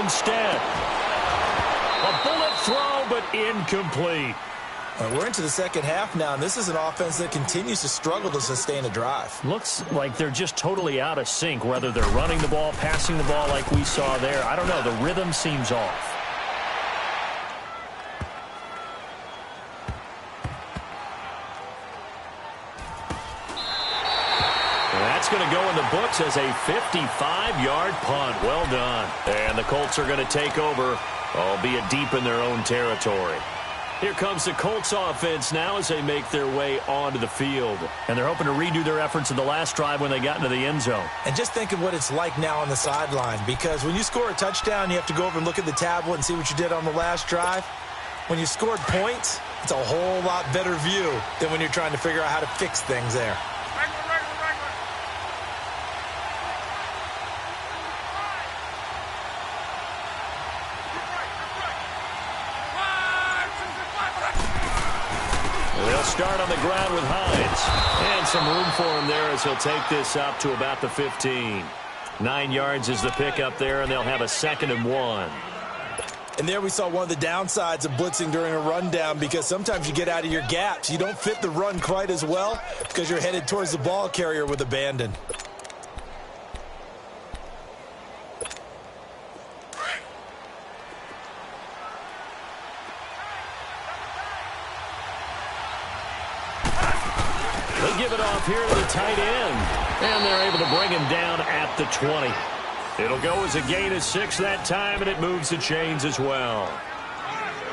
instead. A bullet throw, but incomplete. We're into the second half now, and this is an offense that continues to struggle to sustain a drive. Looks like they're just totally out of sync, whether they're running the ball, passing the ball like we saw there. I don't know. The rhythm seems off. That's going to go in the books as a 55-yard punt. Well done. And the Colts are going to take over, albeit deep in their own territory. Here comes the Colts offense now as they make their way onto the field. And they're hoping to redo their efforts in the last drive when they got into the end zone. And just think of what it's like now on the sideline, because when you score a touchdown, you have to go over and look at the tablet and see what you did on the last drive. When you scored points, it's a whole lot better view than when you're trying to figure out how to fix things there. Start on the ground with Hines. And some room for him there as he'll take this up to about the 15. 9 yards is the pickup there, and they'll have a 2nd and 1. And there we saw one of the downsides of blitzing during a rundown, because sometimes you get out of your gaps. You don't fit the run quite as well because you're headed towards the ball carrier with abandon. Give it off here to the tight end. And they're able to bring him down at the 20. It'll go as a gain of 6 that time, and it moves the chains as well.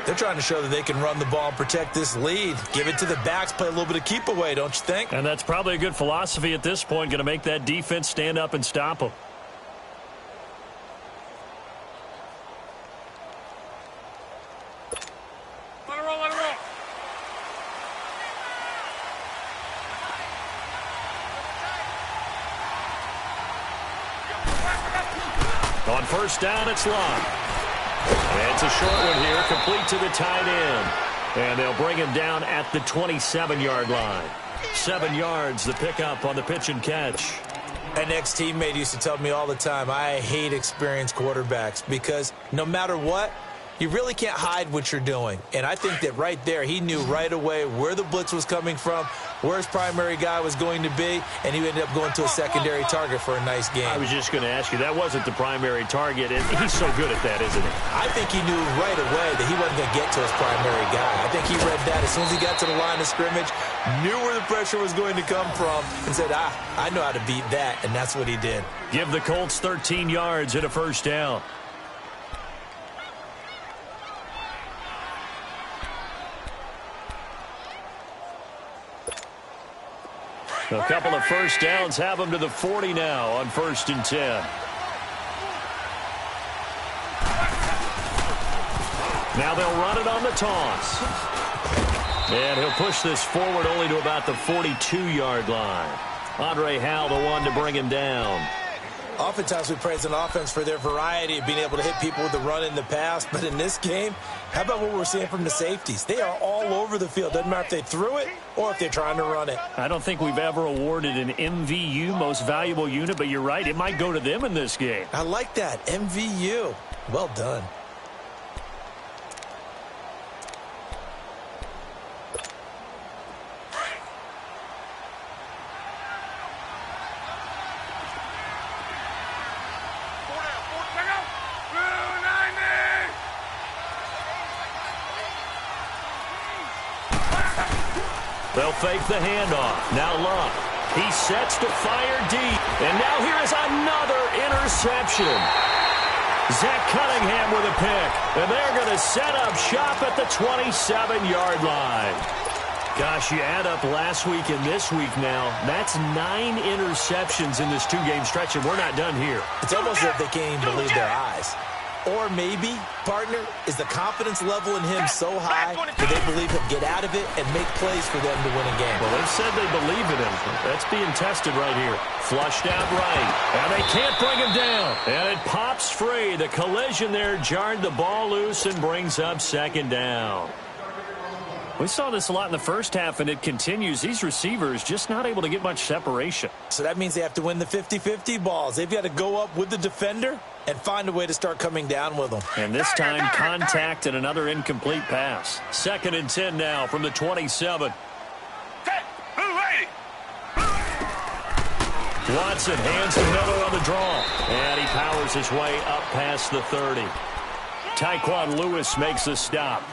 They're trying to show that they can run the ball and protect this lead. Give it to the backs, play a little bit of keep away, don't you think? And that's probably a good philosophy at this point, going to make that defense stand up and stop them. On first down, it's Locke. And it's a short one here, complete to the tight end. And they'll bring him down at the 27-yard line. 7 yards, the pickup on the pitch and catch. An ex-teammate used to tell me all the time, I hate experienced quarterbacks, because no matter what, you really can't hide what you're doing. And I think that right there, he knew right away where the blitz was coming from, where his primary guy was going to be, and he ended up going to a secondary target for a nice game. I was just going to ask you, that wasn't the primary target, and he's so good at that, isn't he? I think he knew right away that he wasn't going to get to his primary guy. I think he read that as soon as he got to the line of scrimmage, knew where the pressure was going to come from, and said, I know how to beat that, and that's what he did. Give the Colts 13 yards and a first down. A couple of first downs have them to the 40 now on 1st and 10. Now they'll run it on the toss. And he'll push this forward only to about the 42-yard line. Andre Howell, the one to bring him down. Oftentimes we praise an offense for their variety of being able to hit people with the run in the pass. But in this game, how about what we're seeing from the safeties? They are all over the field. Doesn't matter if they threw it or if they're trying to run it. I don't think we've ever awarded an MVU, most valuable unit, but you're right. It might go to them in this game. I like that. MVU. Well done. They'll fake the handoff. Now Love. He sets to fire deep. And now here is another interception. Zach Cunningham with a pick. And they're going to set up shop at the 27-yard line. Gosh, you add up last week and this week now. That's 9 interceptions in this two-game stretch, and we're not done here. It's almost as if they can't even believe their eyes. Or maybe, partner, is the confidence level in him so high that they believe he'll get out of it and make plays for them to win a game. Well, they've said they believe in him. That's being tested right here. Flushed out right. And they can't bring him down. And it pops free. The collision there jarred the ball loose and brings up 2nd down. We saw this a lot in the first half, and it continues. These receivers just not able to get much separation. So that means they have to win the 50-50 balls. They've got to go up with the defender and find a way to start coming down with them. And this time, contact and another incomplete pass. 2nd and 10 now from the 27. Watson hands to Miller on the draw. And he powers his way up past the 30. Tyquan Lewis makes the stop.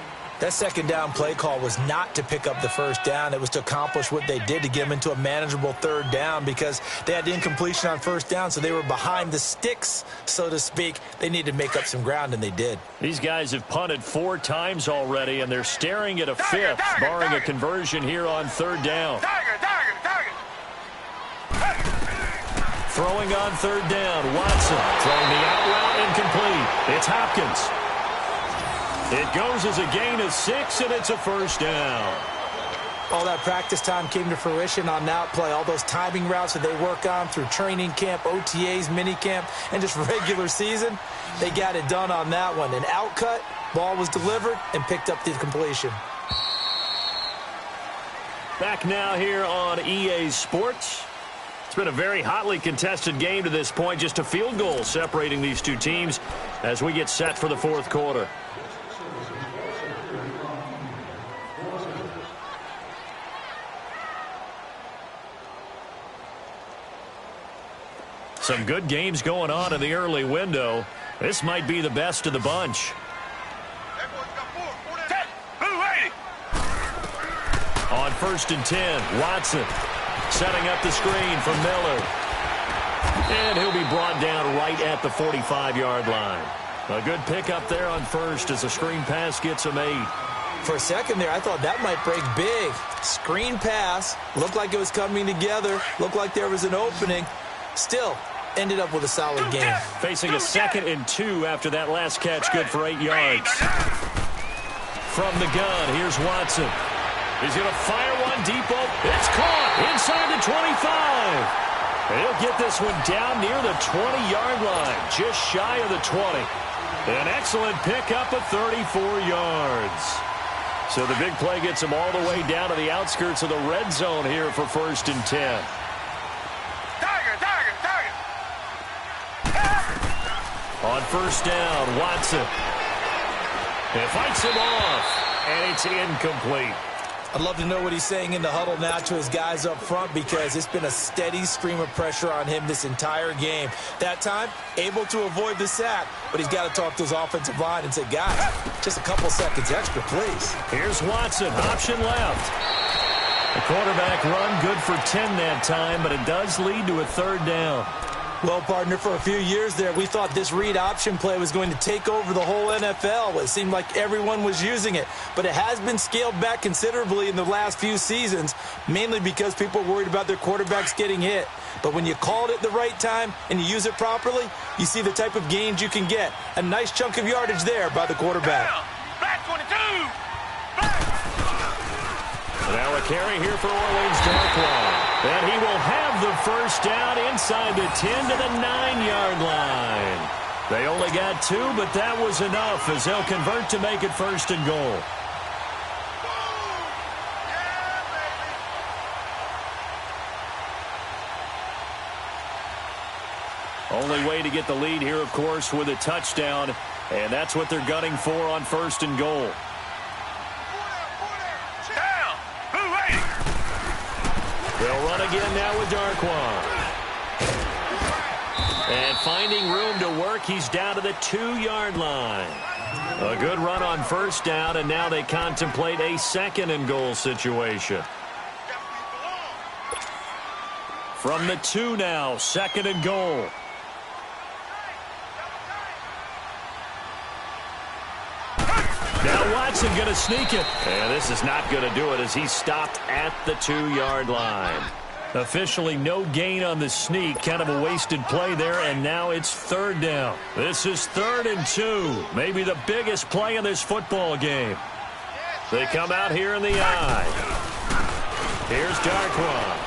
That second down play call was not to pick up the first down. It was to accomplish what they did, to get them into a manageable 3rd down, because they had the incompletion on 1st down, so they were behind the sticks, so to speak. They needed to make up some ground, and they did. These guys have punted 4 times already, and they're staring at a 5th, barring a conversion here on 3rd down. Throwing on 3rd down, Watson throwing the out route incomplete. It's Hopkins. It goes as a gain of 6, and it's a 1st down. All that practice time came to fruition on that play. All those timing routes that they work on through training camp, OTAs, minicamp, and just regular season, they got it done on that one. An outcut, ball was delivered, and picked up the completion. Back now here on EA Sports. It's been a very hotly contested game to this point. Just a field goal separating these two teams as we get set for the 4th quarter. Some good games going on in the early window. This might be the best of the bunch. On 1st and 10, Watson setting up the screen for Miller. And he'll be brought down right at the 45-yard line. A good pickup there on 1st as the screen pass gets him 8. For a second there, I thought that might break big. Screen pass, looked like it was coming together, looked like there was an opening. Still, ended up with a solid game. Facing a 2nd and 2 after that last catch, good for 8 yards. From the gun, here's Watson. He's going to fire one deep. It's caught inside the 25. He'll get this one down near the 20-yard line, just shy of the 20. An excellent pickup of 34 yards. So the big play gets him all the way down to the outskirts of the red zone here for 1st and 10. On 1st down, Watson. It fights him off, and it's incomplete. I'd love to know what he's saying in the huddle now to his guys up front, because it's been a steady stream of pressure on him this entire game. That time, able to avoid the sack, but he's got to talk to his offensive line and say, guys, just a couple seconds extra, please. Here's Watson, option left. The quarterback run good for 10 that time, but it does lead to a 3rd down. Well, partner, for a few years there, we thought this read option play was going to take over the whole NFL. It seemed like everyone was using it, but it has been scaled back considerably in the last few seasons, mainly because people are worried about their quarterbacks getting hit. But when you call it at the right time and you use it properly, you see the type of gains you can get. A nice chunk of yardage there by the quarterback. Black 22! Now a carry here for Orleans Darkwa. And he will have the 1st down inside the 10 to the 9-yard line. They only got 2, but that was enough as they'll convert to make it 1st and goal. Only way to get the lead here, of course, with a touchdown. And that's what they're gunning for on 1st and goal. They'll run again now with Darkwa. And finding room to work, he's down to the 2-yard line. A good run on 1st down, and now they contemplate a 2nd and goal situation. From the 2 now, 2nd and goal. Now Watson going to sneak it. And this is not going to do it as he's stopped at the 2-yard line. Officially no gain on the sneak. Kind of a wasted play there, and now it's 3rd down. This is 3rd and 2. Maybe the biggest play in this football game. They come out here in the eye. Here's Darkwa.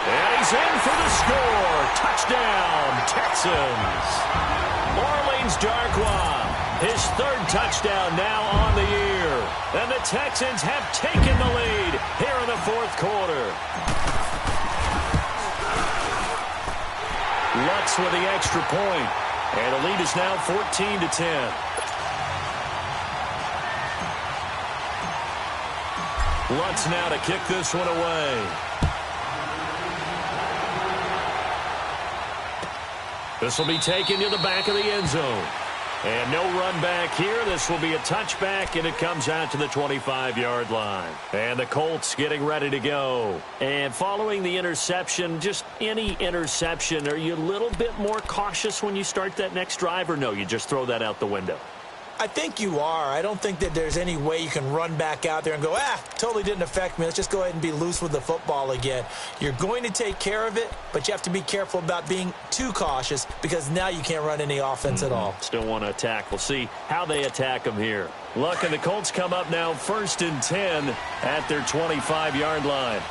And he's in for the score. Touchdown, Texans. Orleans Darkwa. His 3rd touchdown now on the year. And the Texans have taken the lead here in the 4th quarter. Lutz with the extra point. And the lead is now 14-10. Lutz now to kick this one away. This will be taken to the back of the end zone. And no run back here. This will be a touchback, and it comes out to the 25-yard line. And the Colts getting ready to go. And following the interception, just any interception, are you a little bit more cautious when you start that next drive, or no, you just throw that out the window? I think you are. I don't think that there's any way you can run back out there and go, totally didn't affect me. Let's just go ahead and be loose with the football again. You're going to take care of it, but you have to be careful about being too cautious because now you can't run any offense at all. Still want to attack. We'll see how they attack them here. Luck and the Colts come up now 1st and 10 at their 25-yard line.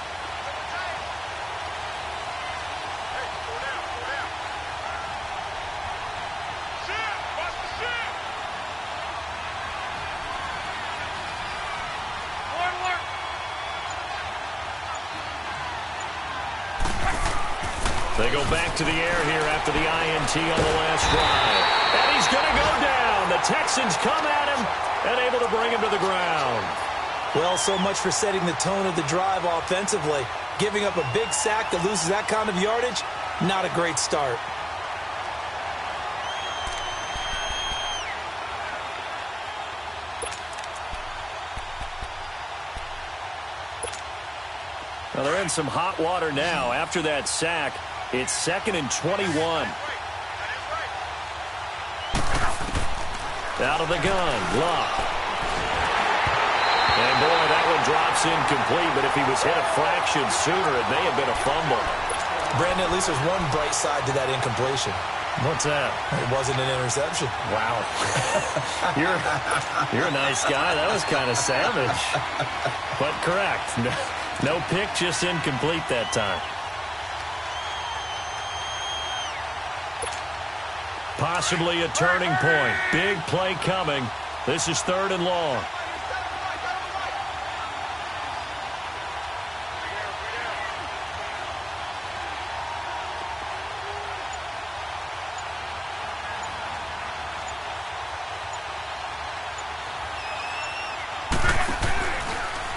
They go back to the air here after the INT on the last drive. And he's going to go down. The Texans come at him and able to bring him to the ground. Well, so much for setting the tone of the drive offensively. Giving up a big sack that loses that kind of yardage, not a great start. Well, they're in some hot water now after that sack. It's 2nd and 21. Out of the gun, Luck. And boy, that one drops incomplete, but if he was hit a fraction sooner, it may have been a fumble. Brandon, at least there's one bright side to that incompletion. What's that? It wasn't an interception. Wow. You're a nice guy. That was kind of savage. But correct. No pick, just incomplete that time. Possibly a turning point. Big play coming. This is 3rd and long.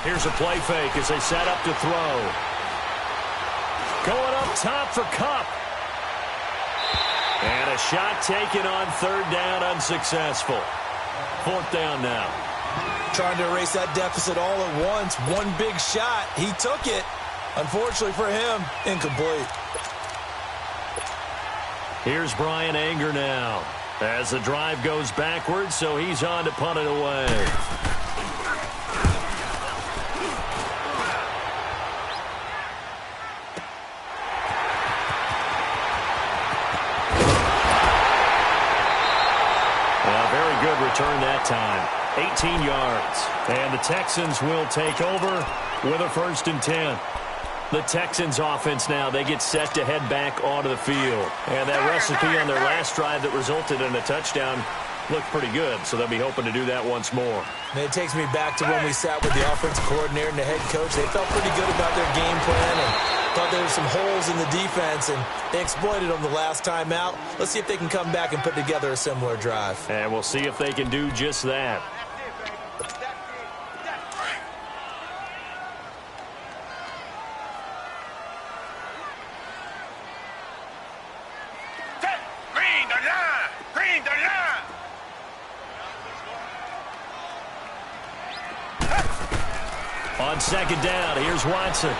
Here's a play fake as they set up to throw. Going up top for Kupp. And a shot taken on 3rd down, unsuccessful. 4th down now. Trying to erase that deficit all at once. One big shot. He took it. Unfortunately for him, incomplete. Here's Brian Anger now as the drive goes backwards, so he's on to punt it away. Return that time. 18 yards. And the Texans will take over with a 1st and 10. The Texans offense now, they get set to head back onto the field. And that recipe on their last drive that resulted in a touchdown looked pretty good, so they'll be hoping to do that once more. And it takes me back to when we sat with the offensive coordinator and the head coach. They felt pretty good about their game plan and thought there were some holes in the defense, and they exploited them the last time out. Let's see if they can come back and put together a similar drive. And we'll see if they can do just that. On 2nd down, here's Watson.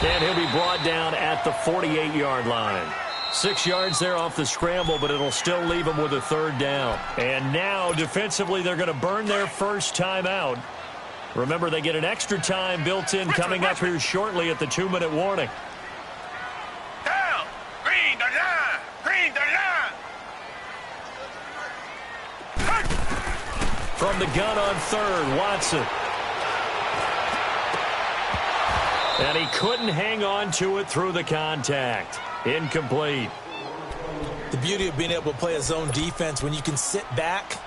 And he'll be brought down at the 48-yard line. 6 yards there off the scramble, but it'll still leave him with a 3rd down. And now, defensively, they're going to burn their first timeout. Remember, they get an extra time built in coming up here shortly at the 2-minute warning. Down! Green the line! Green the line! From the gun on 3rd, Watson. And he couldn't hang on to it through the contact. Incomplete. The beauty of being able to play a zone defense when you can sit back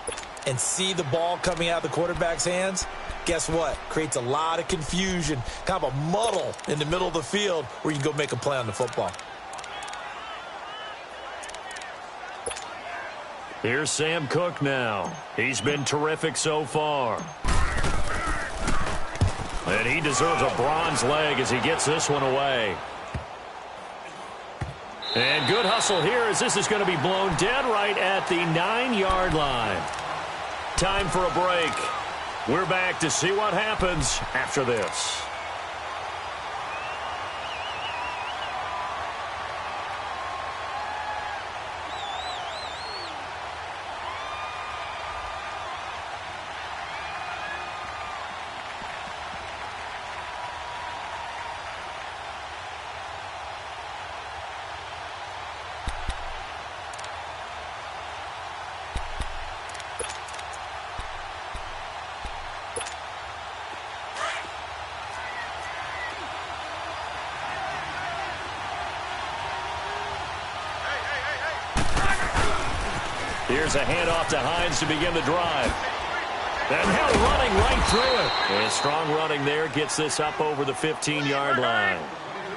and see the ball coming out of the quarterback's hands, guess what? Creates a lot of confusion, kind of a muddle in the middle of the field where you can go make a play on the football. Here's Sam Cook now. He's been terrific so far. And he deserves a bronze leg as he gets this one away. And good hustle here as this is going to be blown dead right at the 9-yard line. Time for a break. We're back to see what happens after this. Here's a handoff to Hines to begin the drive. And Hill running right through it. And strong running there gets this up over the 15-yard line.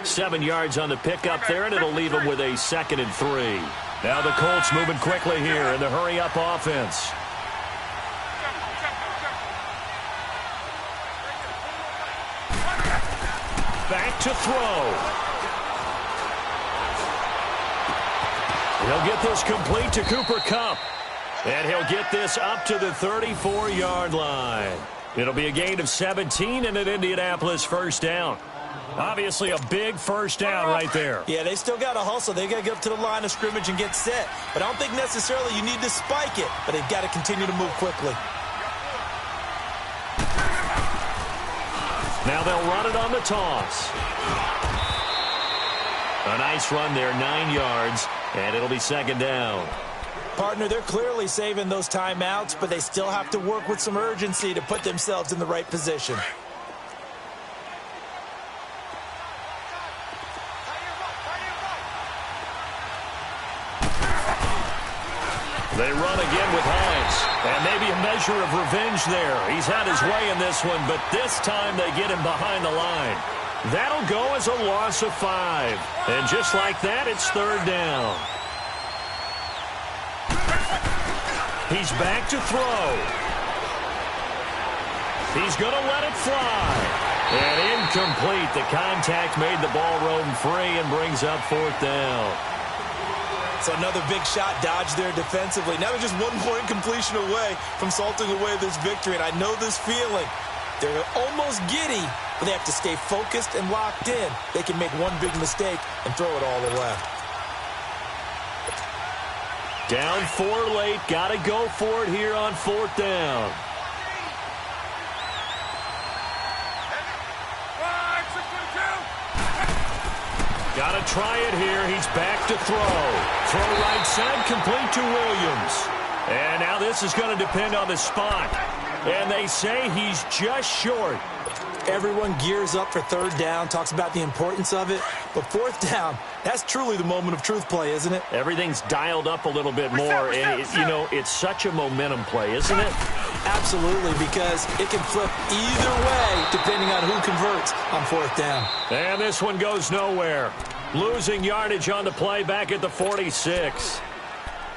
7 yards on the pickup there, and it'll leave him with a 2nd and 3. Now the Colts moving quickly here in the hurry-up offense. Back to throw. He'll get this complete to Cooper Kupp. And he'll get this up to the 34-yard line. It'll be a gain of 17 and an Indianapolis first down. Obviously a big first down right there. Yeah, they still got to hustle. They got to get up to the line of scrimmage and get set. But I don't think necessarily you need to spike it. But they've got to continue to move quickly. Now they'll run it on the toss. A nice run there, 9 yards, and it'll be 2nd down. Partner, they're clearly saving those timeouts, but they still have to work with some urgency to put themselves in the right position. They run again with Hines, and maybe a measure of revenge there. He's had his way in this one, but this time they get him behind the line. That'll go as a loss of 5. And just like that, it's 3rd down. He's back to throw. He's going to let it fly. And incomplete. The contact made the ball roam free and brings up 4th down. So another big shot dodged there defensively. Now they're just 1-point completion away from salting away this victory. And I know this feeling. They're almost giddy, but they have to stay focused and locked in. They can make one big mistake and throw it all the left. Down 4 late. Got to go for it here on 4th down. Got to try it here. He's back to throw. Throw right side, complete to Williams. And now this is going to depend on the spot. And they say he's just short. Everyone gears up for 3rd down, talks about the importance of it. But 4th down, that's truly the moment of truth play, isn't it? Everything's dialed up a little bit more. And, you know, it's such a momentum play, isn't it? Absolutely, because it can flip either way depending on who converts on 4th down. And this one goes nowhere. Losing yardage on the play back at the 46.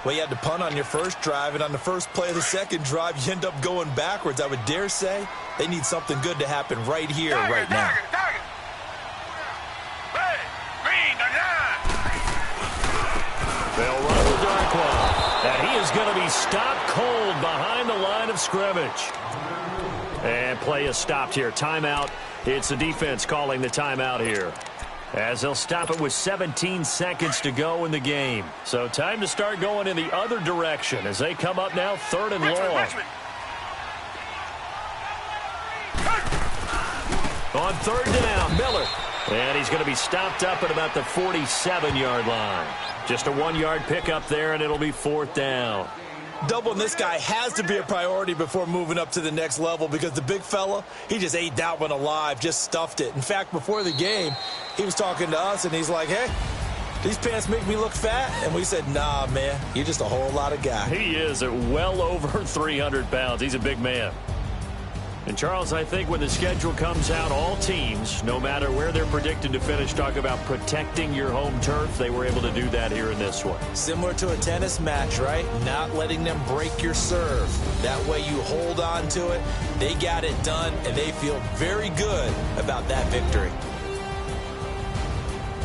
Well, you had to punt on your first drive, and on the first play of the second drive, you end up going backwards. I would dare say they need something good to happen right here, right now. They'll run with Darkwa, and he is going to be stopped cold behind the line of scrimmage. And play is stopped here. Timeout. It's the defense calling the timeout here, as they'll stop it with 17 seconds to go in the game. So time to start going in the other direction as they come up now 3rd and long. On 3rd down, Miller. And he's going to be stopped up at about the 47-yard line. Just a 1-yard pickup there, and it'll be 4th down. Doubling this guy has to be a priority before moving up to the next level, because the big fella, he just ate that one alive, just stuffed it. In fact, before the game, he was talking to us, and he's like, hey, these pants make me look fat? And we said, nah, man, you're just a whole lot of guy. He is at well over 300 pounds. He's a big man. And, Charles, I think when the schedule comes out, all teams, no matter where they're predicted to finish, talk about protecting your home turf. They were able to do that here in this one. Similar to a tennis match, right? Not letting them break your serve. That way you hold on to it. They got it done, and they feel very good about that victory.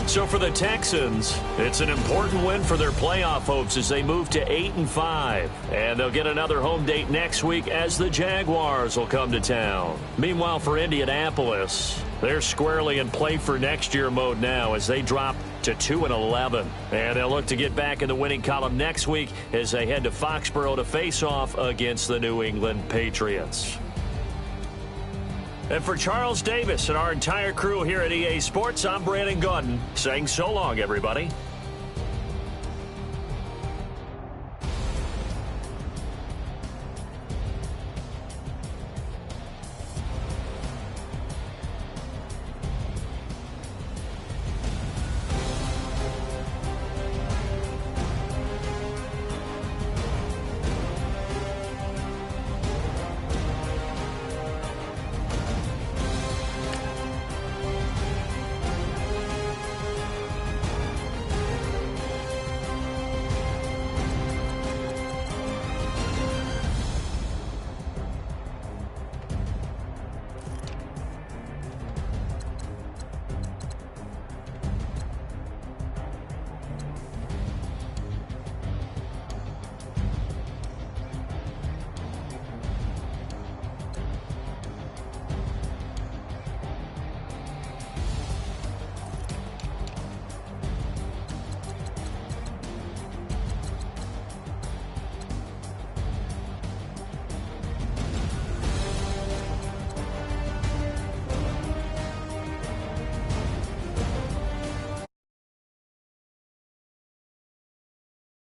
So for the Texans, it's an important win for their playoff hopes as they move to 8-5. And they'll get another home date next week as the Jaguars will come to town. Meanwhile, for Indianapolis, they're squarely in play for next year mode now as they drop to 2-11. And they'll look to get back in the winning column next week as they head to Foxborough to face off against the New England Patriots. And for Charles Davis and our entire crew here at EA Sports, I'm Brandon Gaudin saying so long, everybody.